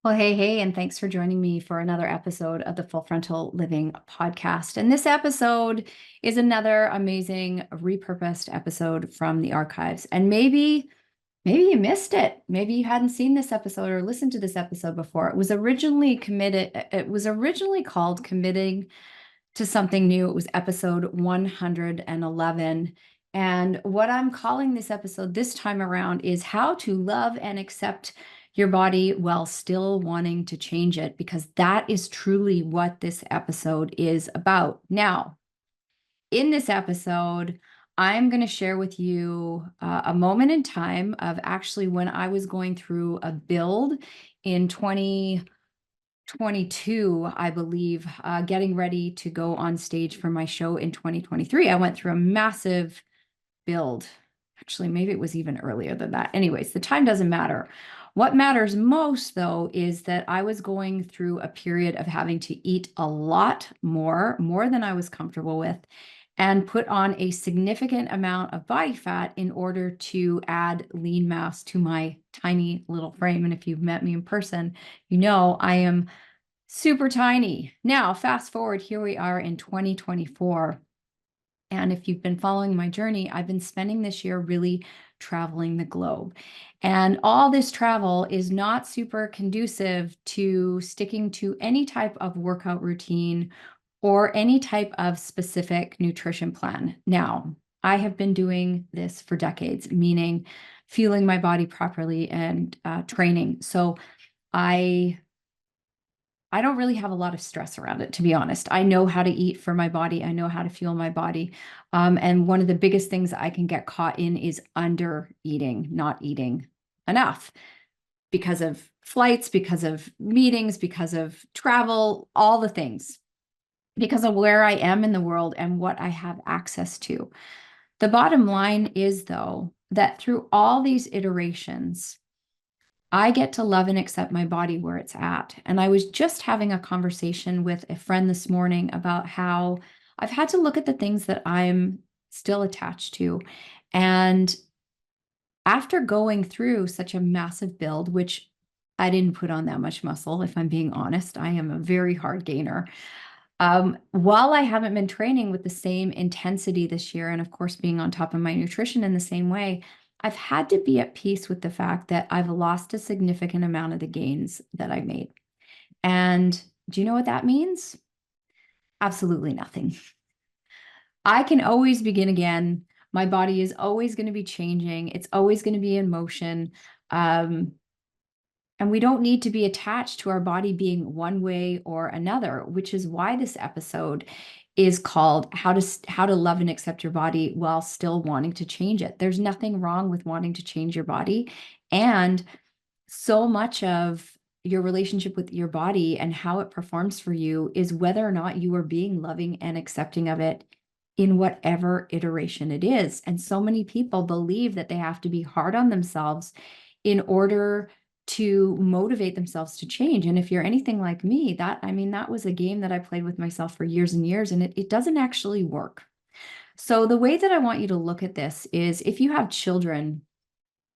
Well, hey, and thanks for joining me for another episode of the Full Frontal Living podcast. And this episode is another amazing repurposed episode from the archives. And maybe you missed it. Maybe you hadn't seen this episode or listened to this episode before. It was originally called Committing to Something New. It was episode 111. And what I'm calling this episode this time around is How to Love and Accept Your Body While Still Wanting to Change It, because that is truly what this episode is about. Now, in this episode, I'm going to share with you a moment in time of actually when I was going through a build in 2022, I believe, getting ready to go on stage for my show in 2023. I went through a massive build. Actually, maybe it was even earlier than that. Anyways, the time doesn't matter. What matters most, though, is that I was going through a period of having to eat a lot more than I was comfortable with, and put on a significant amount of body fat in order to add lean mass to my tiny little frame. And if you've met me in person, you know I am super tiny. Now, fast forward, here we are in 2024. And if you've been following my journey, I've been spending this year really traveling the globe. And all this travel is not super conducive to sticking to any type of workout routine or any type of specific nutrition plan. Now, I have been doing this for decades, meaning fueling my body properly and training. So I I don't really have a lot of stress around it, to be honest. I know how to eat for my body. I know how to fuel my body. And one of the biggest things I can get caught in is under eating, not eating enough because of flights, because of meetings, because of travel, all the things, because of where I am in the world and what I have access to. The bottom line is, though, that through all these iterations, I get to love and accept my body where it's at. And I was just having a conversation with a friend this morning about how I've had to look at the things that I'm still attached to. And after going through such a massive build, which I didn't put on that much muscle, if I'm being honest, I am a very hard gainer. While I haven't been training with the same intensity this year, and of course, being on top of my nutrition in the same way, I've had to be at peace with the fact that I've lost a significant amount of the gains that I made. And do you know what that means? Absolutely nothing. I can always begin again. My body is always going to be changing. It's always going to be in motion. Um, And we don't need to be attached to our body being one way or another, which is why this episode is called how to love and accept your body while still wanting to change it. There's nothing wrong with wanting to change your body. And so much of your relationship with your body and how it performs for you is whether or not you are being loving and accepting of it in whatever iteration it is. And so many people believe that they have to be hard on themselves in order to motivate themselves to change. And if you're anything like me, that was a game that I played with myself for years and years, and it doesn't actually work. So the way that I want you to look at this is, if you have children,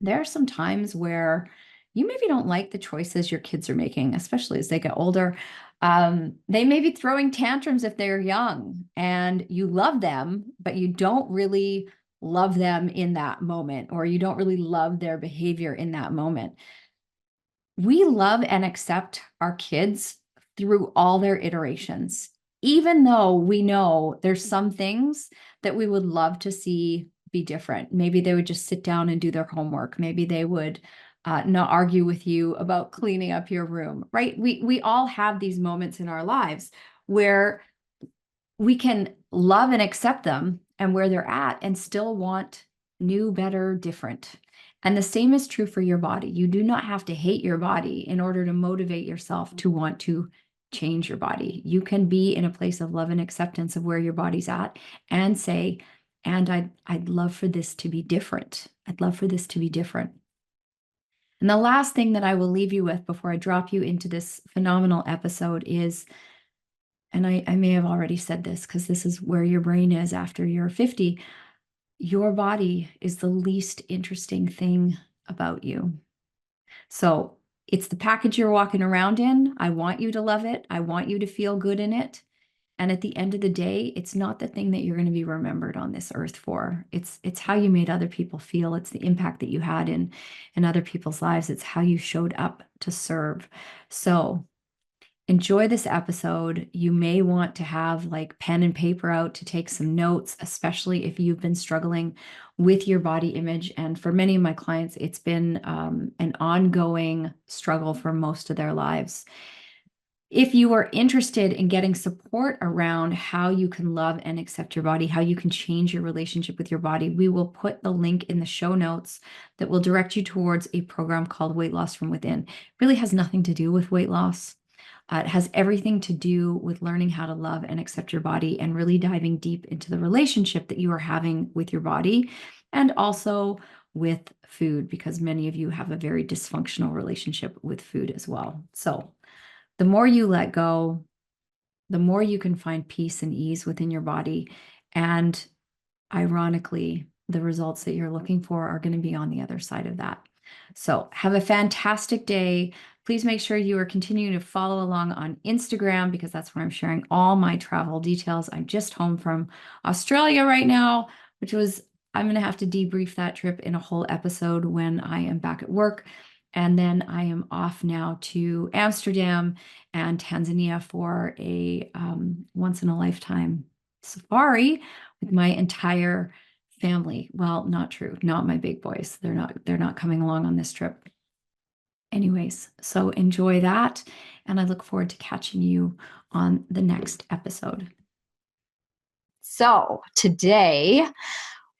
there are some times where you maybe don't like the choices your kids are making, especially as they get older. They may be throwing tantrums if they're young, and you love them, but you don't really love them in that moment, or you don't really love their behavior in that moment. We love and accept our kids through all their iterations, even though we know there's some things that we would love to see be different. Maybe they would just sit down and do their homework. Maybe they would not argue with you about cleaning up your room, right? We all have these moments in our lives where we can love and accept them and where they're at and still want new, better, different. And the same is true for your body. You do not have to hate your body in order to motivate yourself to want to change your body. You can be in a place of love and acceptance of where your body's at and say, and I'd love for this to be different. I'd love for this to be different. And the last thing that I will leave you with before I drop you into this phenomenal episode is, and I may have already said this because this is where your brain is after you're 50, your body is the least interesting thing about you. So It's the package you're walking around in. I want you to love it. I want you to feel good in it. And at the end of the day, it's not the thing that you're going to be remembered on this earth for. It's how you made other people feel. It's the impact that you had in other people's lives. It's how you showed up to serve. So enjoy this episode. You may want to have like pen and paper out to take some notes, especially if you've been struggling with your body image. And for many of my clients, it's been an ongoing struggle for most of their lives. If you are interested in getting support around how you can love and accept your body, how you can change your relationship with your body, we will put the link in the show notes that will direct you towards a program called Weight Loss from Within. It really has nothing to do with weight loss. It has everything to do with learning how to love and accept your body and really diving deep into the relationship that you are having with your body and also with food, because many of you have a very dysfunctional relationship with food as well. So the more you let go, the more you can find peace and ease within your body. And ironically, the results that you're looking for are going to be on the other side of that. So have a fantastic day. Please make sure you are continuing to follow along on Instagram, because that's where I'm sharing all my travel details. I'm just home from Australia right now, I'm going to have to debrief that trip in a whole episode when I am back at work. And then I am off now to Amsterdam and Tanzania for a once-in-a-lifetime safari with my entire family. Well, not true. Not my big boys. They're not coming along on this trip. Anyways, so enjoy that. And I look forward to catching you on the next episode. So today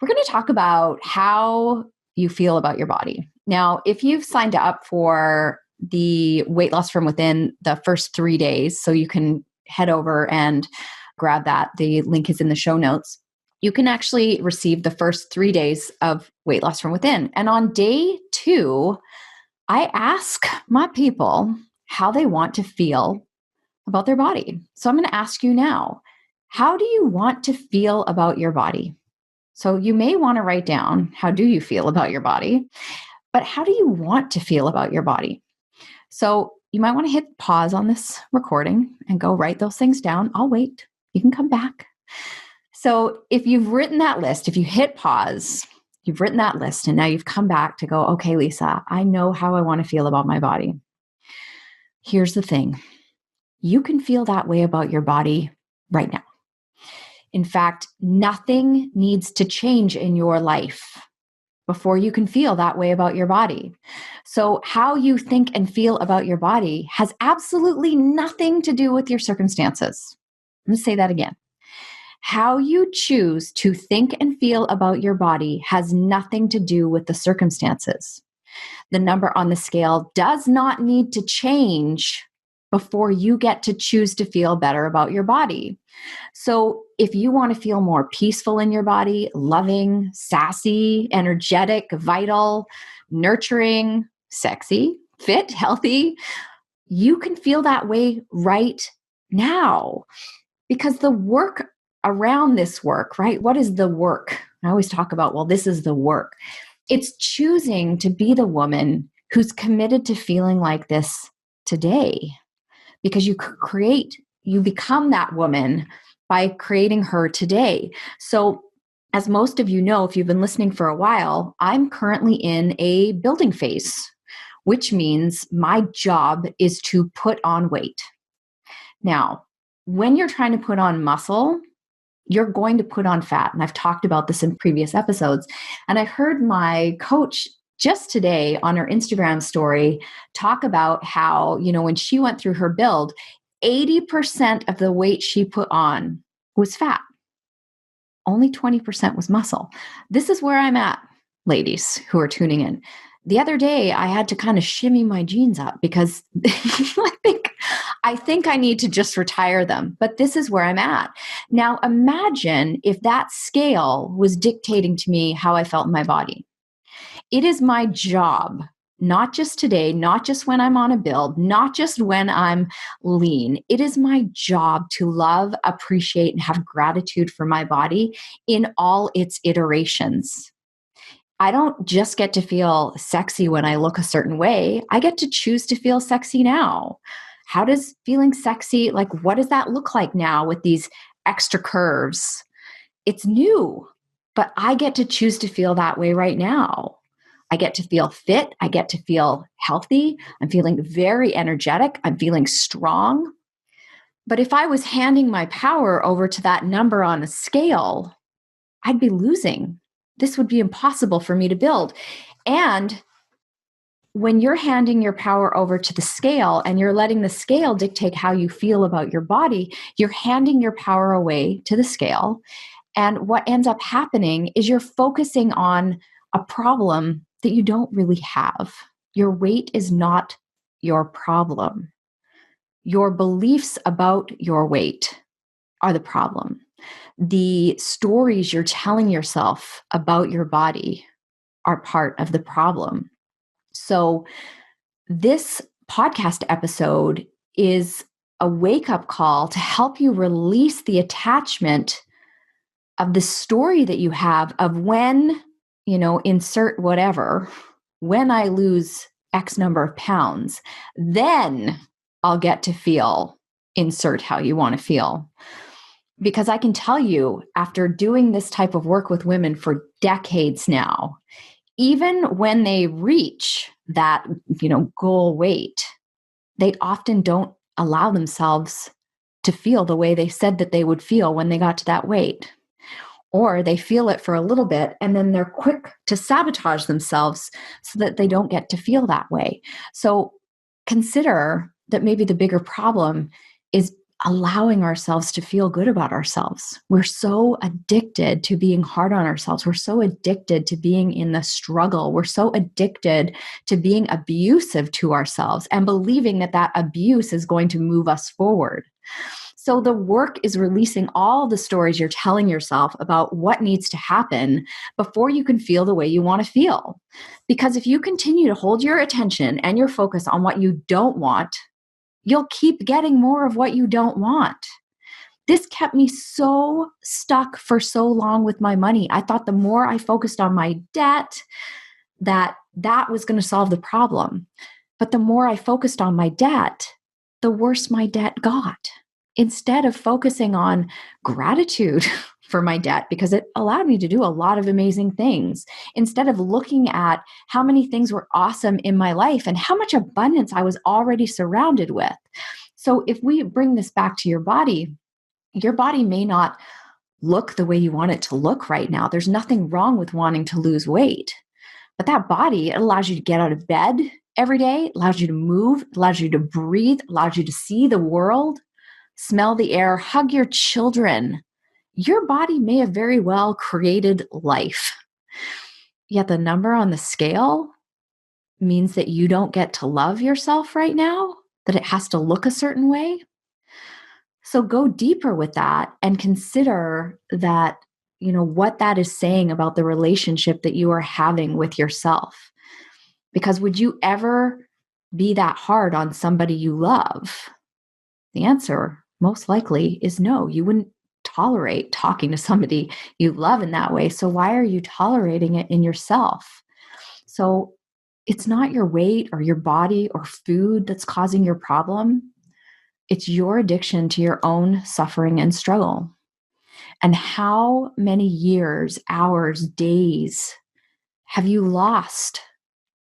we're going to talk about how you feel about your body. Now, if you've signed up for the Weight Loss from Within the first 3 days, so you can head over and grab that. The link is in the show notes. You can actually receive the first 3 days of Weight Loss from Within. And on day 2, I ask my people how they want to feel about their body. So I'm going to ask you now, how do you want to feel about your body? So you may want to write down, how do you feel about your body? But how do you want to feel about your body? So you might want to hit pause on this recording and go write those things down. I'll wait. You can come back. So if you've written that list, if you hit pause, you've written that list, and now you've come back to go, okay, Lisa, I know how I want to feel about my body. Here's the thing. You can feel that way about your body right now. In fact, nothing needs to change in your life before you can feel that way about your body. So how you think and feel about your body has absolutely nothing to do with your circumstances. Let me say that again. How you choose to think and feel about your body has nothing to do with the circumstances. The number on the scale does not need to change before you get to choose to feel better about your body. So if you want to feel more peaceful in your body, loving, sassy, energetic, vital, nurturing, sexy, fit, healthy, you can feel that way right now. Because the work around this work, right? What is the work? I always talk about, well, this is the work. It's choosing to be the woman who's committed to feeling like this today. Because you become that woman by creating her today. So as most of you know, if you've been listening for a while, I'm currently in a building phase, which means my job is to put on weight. Now, when you're trying to put on muscle, you're going to put on fat. And I've talked about this in previous episodes. And I heard my coach just today on her Instagram story talk about how, when she went through her build, 80% of the weight she put on was fat. Only 20% was muscle. This is where I'm at, ladies who are tuning in. The other day, I had to kind of shimmy my jeans up because I think I need to just retire them. But this is where I'm at. Now, imagine if that scale was dictating to me how I felt in my body. It is my job, not just today, not just when I'm on a build, not just when I'm lean. It is my job to love, appreciate, and have gratitude for my body in all its iterations. I don't just get to feel sexy when I look a certain way. I get to choose to feel sexy now. How does feeling sexy, like, what does that look like now with these extra curves? It's new, but I get to choose to feel that way right now. I get to feel fit. I get to feel healthy. I'm feeling very energetic. I'm feeling strong. But if I was handing my power over to that number on a scale, I'd be losing. This would be impossible for me to build. And when you're handing your power over to the scale and you're letting the scale dictate how you feel about your body, you're handing your power away to the scale. And what ends up happening is you're focusing on a problem that you don't really have. Your weight is not your problem. Your beliefs about your weight are the problem. The stories you're telling yourself about your body are part of the problem. So, this podcast episode is a wake-up call to help you release the attachment of the story that you have of when, insert whatever, when I lose X number of pounds, then I'll get to feel, insert how you want to feel. Because I can tell you, after doing this type of work with women for decades now, even when they reach that, goal weight, they often don't allow themselves to feel the way they said that they would feel when they got to that weight. Or they feel it for a little bit and then they're quick to sabotage themselves so that they don't get to feel that way. So consider that maybe the bigger problem is allowing ourselves to feel good about ourselves. We're so addicted to being hard on ourselves. We're so addicted to being in the struggle. We're so addicted to being abusive to ourselves and believing that that abuse is going to move us forward. So the work is releasing all the stories you're telling yourself about what needs to happen before you can feel the way you want to feel. Because if you continue to hold your attention and your focus on what you don't want, you'll keep getting more of what you don't want. This kept me so stuck for so long with my money. I thought the more I focused on my debt, that was going to solve the problem. But the more I focused on my debt, the worse my debt got. Instead of focusing on gratitude for my debt, because it allowed me to do a lot of amazing things, instead of looking at how many things were awesome in my life and how much abundance I was already surrounded with. So if we bring this back to your body may not look the way you want it to look right now. There's nothing wrong with wanting to lose weight. But that body, it allows you to get out of bed every day, allows you to move, allows you to breathe, allows you to see the world, smell the air, hug your children. Your body may have very well created life. Yet the number on the scale means that you don't get to love yourself right now, that it has to look a certain way. So go deeper with that and consider that, what that is saying about the relationship that you are having with yourself. Because would you ever be that hard on somebody you love? The answer most likely is no. You wouldn't tolerate talking to somebody you love in that way. So why are you tolerating it in yourself? So it's not your weight or your body or food that's causing your problem. It's your addiction to your own suffering and struggle. And how many years, hours, days have you lost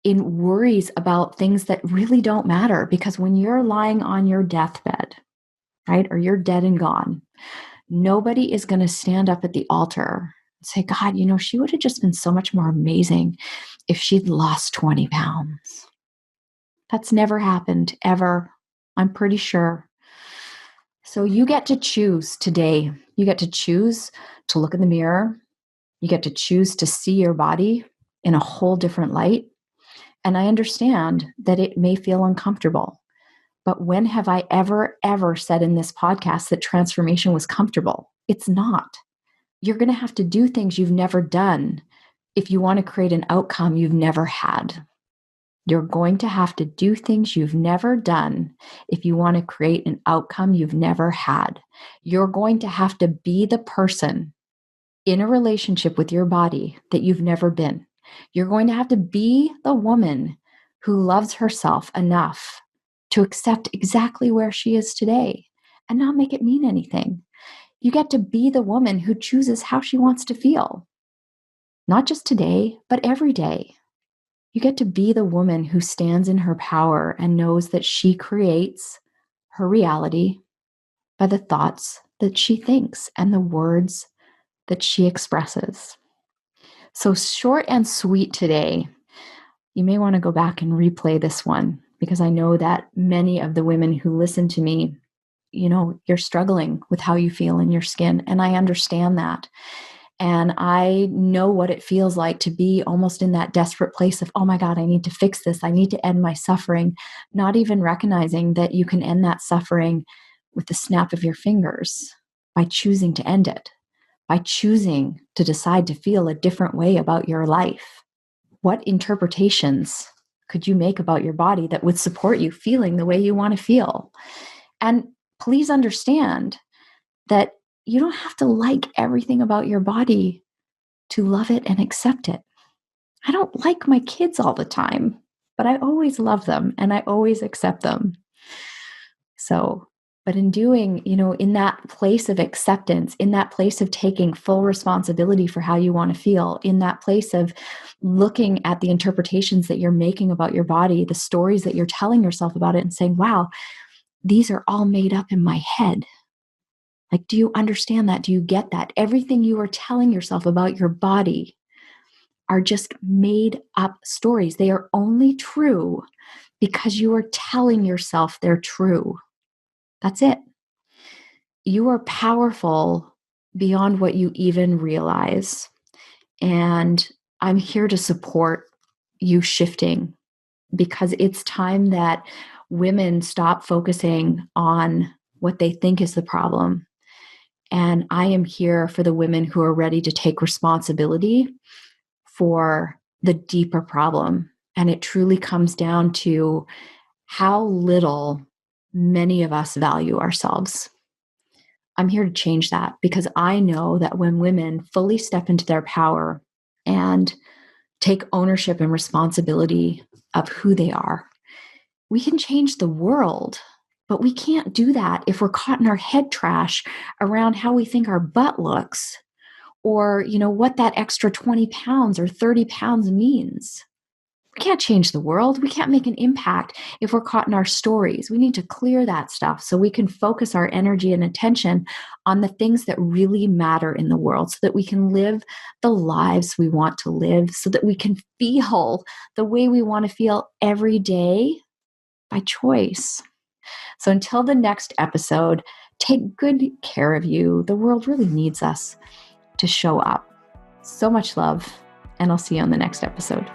in worries about things that really don't matter? Because when you're lying on your deathbed, right, or you're dead and gone, nobody is going to stand up at the altar and say, God, she would have just been so much more amazing if she'd lost 20 pounds. That's never happened, ever. I'm pretty sure. So you get to choose today. You get to choose to look in the mirror. You get to choose to see your body in a whole different light. And I understand that it may feel uncomfortable. But when have I ever said in this podcast that transformation was comfortable? It's not. You're going to have to do things you've never done if you want to create an outcome you've never had. You're going to have to do things you've never done if you want to create an outcome you've never had. You're going to have to be the person in a relationship with your body that you've never been. You're going to have to be the woman who loves herself enough to accept exactly where she is today and not make it mean anything. You get to be the woman who chooses how she wants to feel, not just today, but every day. You get to be the woman who stands in her power and knows that she creates her reality by the thoughts that she thinks and the words that she expresses. So short and sweet today. You may want to go back and replay this one because I know that many of the women who listen to me, you're struggling with how you feel in your skin. And I understand that. And I know what it feels like to be almost in that desperate place of, oh my God, I need to fix this. I need to end my suffering, not even recognizing that you can end that suffering with the snap of your fingers by choosing to end it, by choosing to decide to feel a different way about your life. What interpretations could you make about your body that would support you feeling the way you want to feel? And please understand that you don't have to like everything about your body to love it and accept it. I don't like my kids all the time, but I always love them and I always accept them. But in doing, in that place of acceptance, in that place of taking full responsibility for how you want to feel, in that place of looking at the interpretations that you're making about your body, the stories that you're telling yourself about it and saying, wow, these are all made up in my head. Like, do you understand that? Do you get that? Everything you are telling yourself about your body are just made up stories. They are only true because you are telling yourself they're true. That's it. You are powerful beyond what you even realize. And I'm here to support you shifting because it's time that women stop focusing on what they think is the problem. And I am here for the women who are ready to take responsibility for the deeper problem. And it truly comes down to how little many of us value ourselves. I'm here to change that because I know that when women fully step into their power and take ownership and responsibility of who they are, we can change the world. But we can't do that if we're caught in our head trash around how we think our butt looks or, what that extra 20 pounds or 30 pounds means. We can't change the world. We can't make an impact if we're caught in our stories. We need to clear that stuff so we can focus our energy and attention on the things that really matter in the world so that we can live the lives we want to live, so that we can feel the way we want to feel every day by choice. So until the next episode, take good care of you. The world really needs us to show up. So much love, and I'll see you on the next episode.